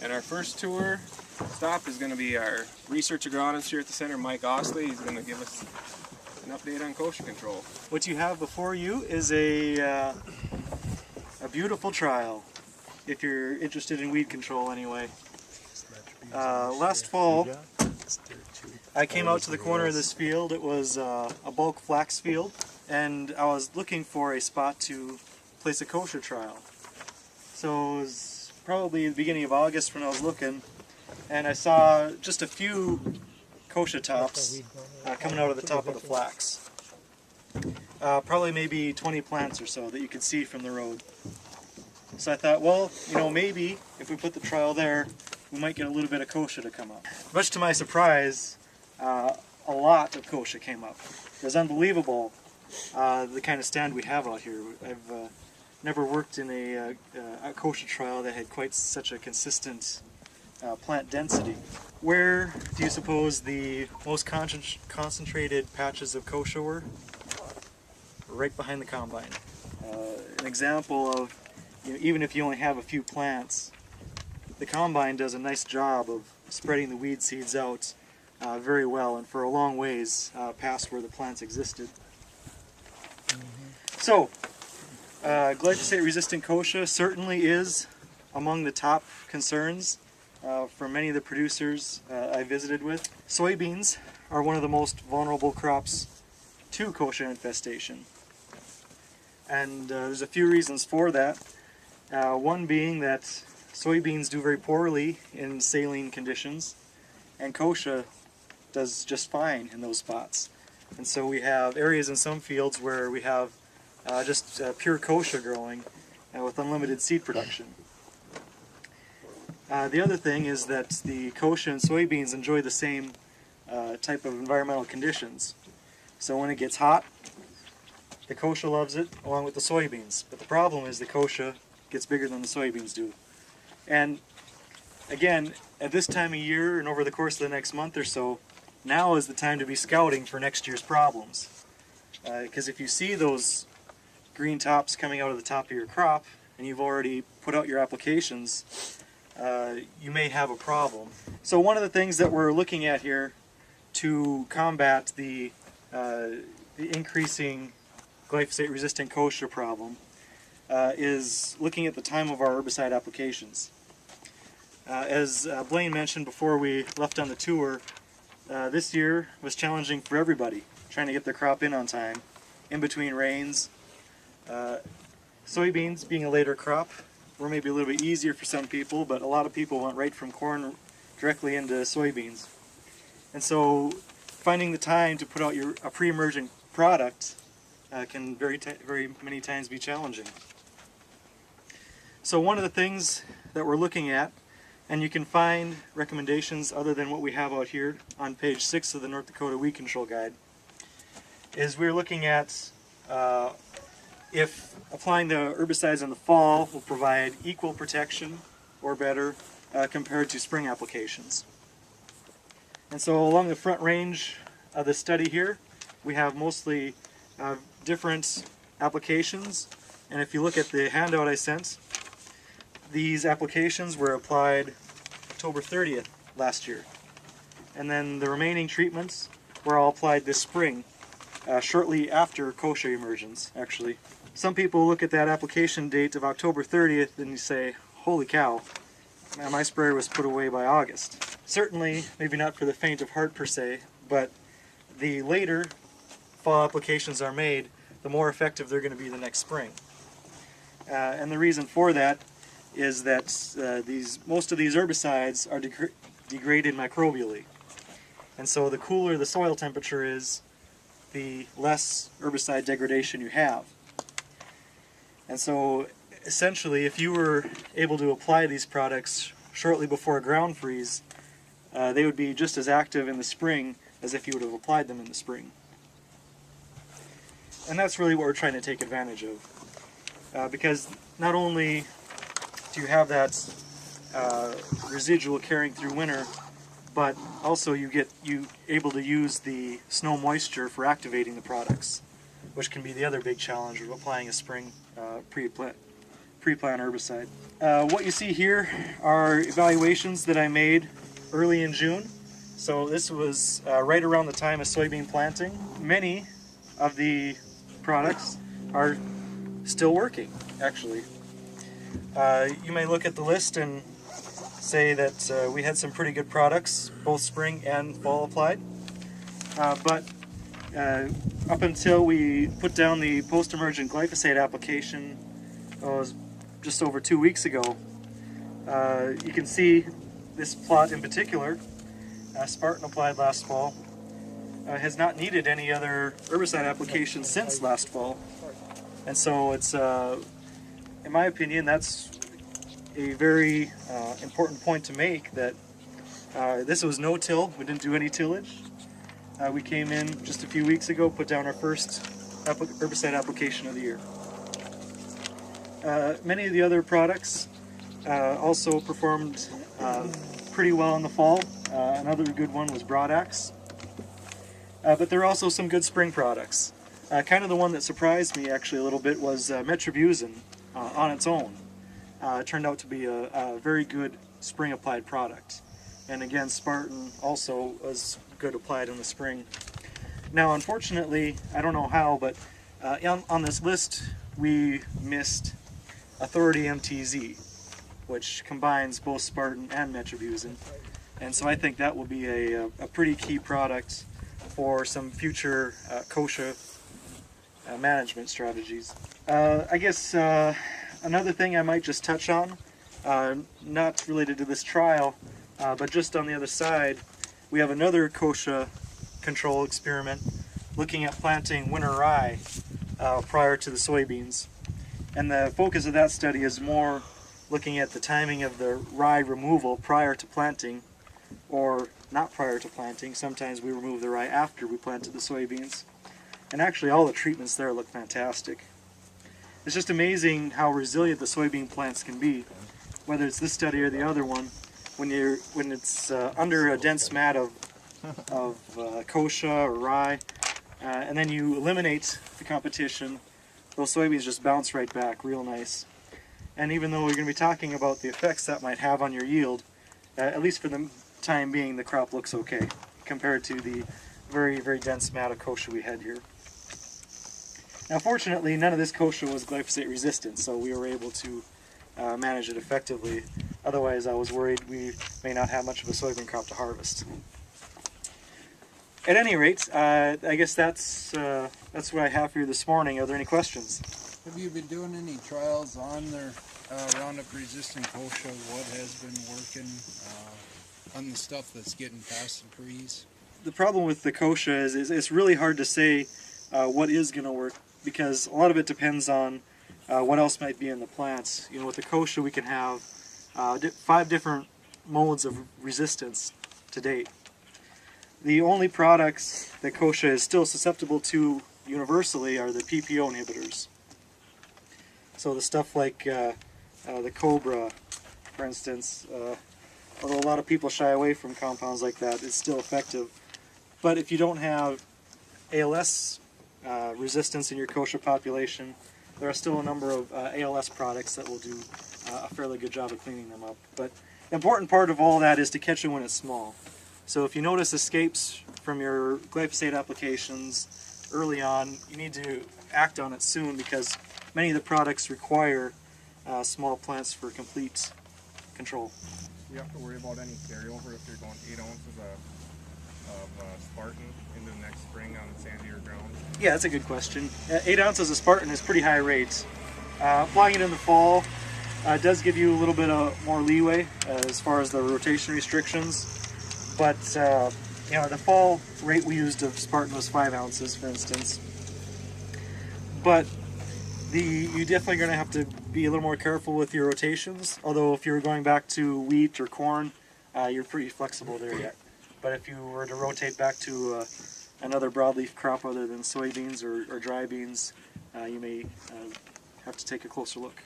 And our first tour stop is going to be our research agronomist here at the center, Mike Ostlie. He's going to give us an update on kochia control. What you have before you is a beautiful trial, if you're interested in weed control anyway. Last fall, I came out to the corner of this field. It was a bulk flax field, and I was looking for a spot to place a kochia trial. So it was probably the beginning of August when I was looking, and I saw just a few kochia tops coming out of the top of the flax. Probably maybe 20 plants or so that you could see from the road. So I thought, well, you know, maybe if we put the trial there, we might get a little bit of kochia to come up. Much to my surprise, a lot of kochia came up. It was unbelievable, the kind of stand we have out here. I've never worked in a kochia trial that had quite such a consistent plant density. Where do you suppose the most concentrated patches of kochia were? Right behind the combine. An example of, you know, even if you only have a few plants, the combine does a nice job of spreading the weed seeds out very well and for a long ways past where the plants existed. So, glyphosate-resistant kochia certainly is among the top concerns for many of the producers I visited with. Soybeans are one of the most vulnerable crops to kochia infestation. And there's a few reasons for that. One being that soybeans do very poorly in saline conditions, and kochia does just fine in those spots. And so we have areas in some fields where we have just pure kochia growing with unlimited seed production. The other thing is that the kochia and soybeans enjoy the same type of environmental conditions. So when it gets hot, the kochia loves it along with the soybeans. But the problem is the kochia gets bigger than the soybeans do. And again, at this time of year and over the course of the next month or so, now is the time to be scouting for next year's problems. Because if you see those green tops coming out of the top of your crop and you've already put out your applications, you may have a problem. So one of the things that we're looking at here to combat the increasing glyphosate-resistant kochia problem is looking at the time of our herbicide applications. As Blaine mentioned before we left on the tour, this year was challenging for everybody, trying to get their crop in on time, in between rains. Soybeans being a later crop were maybe a little bit easier for some people, but a lot of people went right from corn directly into soybeans. And so finding the time to put out a pre-emergent product can very many times be challenging. So one of the things that we're looking at, and you can find recommendations other than what we have out here on page 6 of the North Dakota Weed Control Guide, is we're looking at if applying the herbicides in the fall will provide equal protection or better compared to spring applications. And so along the front range of the study here, we have mostly different applications, and if you look at the handout I sent, these applications were applied October 30th last year. And then the remaining treatments were all applied this spring, shortly after kochia emergence, actually. Some people look at that application date of October 30th and you say, holy cow, my sprayer was put away by August. Certainly, maybe not for the faint of heart per se, but the later fall applications are made, the more effective they're going to be the next spring. And the reason for that is that most of these herbicides are degraded microbially. And so the cooler the soil temperature is, the less herbicide degradation you have. And so essentially, if you were able to apply these products shortly before a ground freeze, they would be just as active in the spring as if you would have applied them in the spring. And that's really what we're trying to take advantage of. Because not only do you have that residual carrying through winter, but also you able to use the snow moisture for activating the products, which can be the other big challenge of applying a spring pre-plant herbicide. What you see here are evaluations that I made early in June. So this was right around the time of soybean planting. Many of the products are still working, actually. You may look at the list and say that we had some pretty good products, both spring and fall applied. But up until we put down the post-emergent glyphosate application, it was just over 2 weeks ago, you can see this plot in particular, Spartan applied last fall, has not needed any other herbicide application since last fall. And so it's, in my opinion, that's a very important point to make, that this was no-till. We didn't do any tillage. We came in just a few weeks ago, put down our first herbicide application of the year. Many of the other products also performed pretty well in the fall. Another good one was Broadax. But there are also some good spring products. Kind of the one that surprised me actually a little bit was Metribuzin on its own. It turned out to be a very good spring applied product. And again, Spartan also was good applied in the spring. Now unfortunately, I don't know how, but on this list we missed Authority MTZ, which combines both Spartan and Metribuzin. And so I think that will be a pretty key product for some future kochia management strategies. I guess another thing I might just touch on, not related to this trial, but just on the other side, we have another kochia control experiment looking at planting winter rye prior to the soybeans. And the focus of that study is more looking at the timing of the rye removal prior to planting, or not prior to planting. Sometimes we remove the rye after we planted the soybeans. And actually all the treatments there look fantastic. It's just amazing how resilient the soybean plants can be, whether it's this study or the other one. When it's under a dense mat of kochia or rye, and then you eliminate the competition, those soybeans just bounce right back real nice. And even though we're going to be talking about the effects that might have on your yield, at least for the time being, the crop looks okay compared to the very, very dense mat of kochia we had here. Now fortunately, none of this kochia was glyphosate resistant, so we were able to manage it effectively. Otherwise, I was worried we may not have much of a soybean crop to harvest. At any rate, I guess that's what I have for you this morning. Are there any questions? Have you been doing any trials on their Roundup Resistant kochia? What has been working on the stuff that's getting past the trees? The problem with the kochia is it's really hard to say what is going to work, because a lot of it depends on what else might be in the plants. You know, with the kochia we can have 5 different modes of resistance to date. The only products that kochia is still susceptible to universally are the PPO inhibitors. So the stuff like the Cobra, for instance, although a lot of people shy away from compounds like that, it's still effective. But if you don't have ALS resistance in your kochia population, there are still a number of ALS products that will do a fairly good job of cleaning them up. But the important part of all that is to catch it when it's small. So if you notice escapes from your glyphosate applications early on, you need to act on it soon, because many of the products require small plants for complete control. You have to worry about any carryover if you're going 8 ounces of Spartan into the next spring on sandier ground? Yeah, that's a good question. 8 ounces of Spartan is pretty high rate. Applying it in the fall does give you a little bit more leeway as far as the rotation restrictions. But you know, the fall rate we used of Spartan was 5 ounces, for instance. But you're definitely going to have to be a little more careful with your rotations. Although if you're going back to wheat or corn, you're pretty flexible there yet. But if you were to rotate back to another broadleaf crop other than soybeans or dry beans, you may have to take a closer look.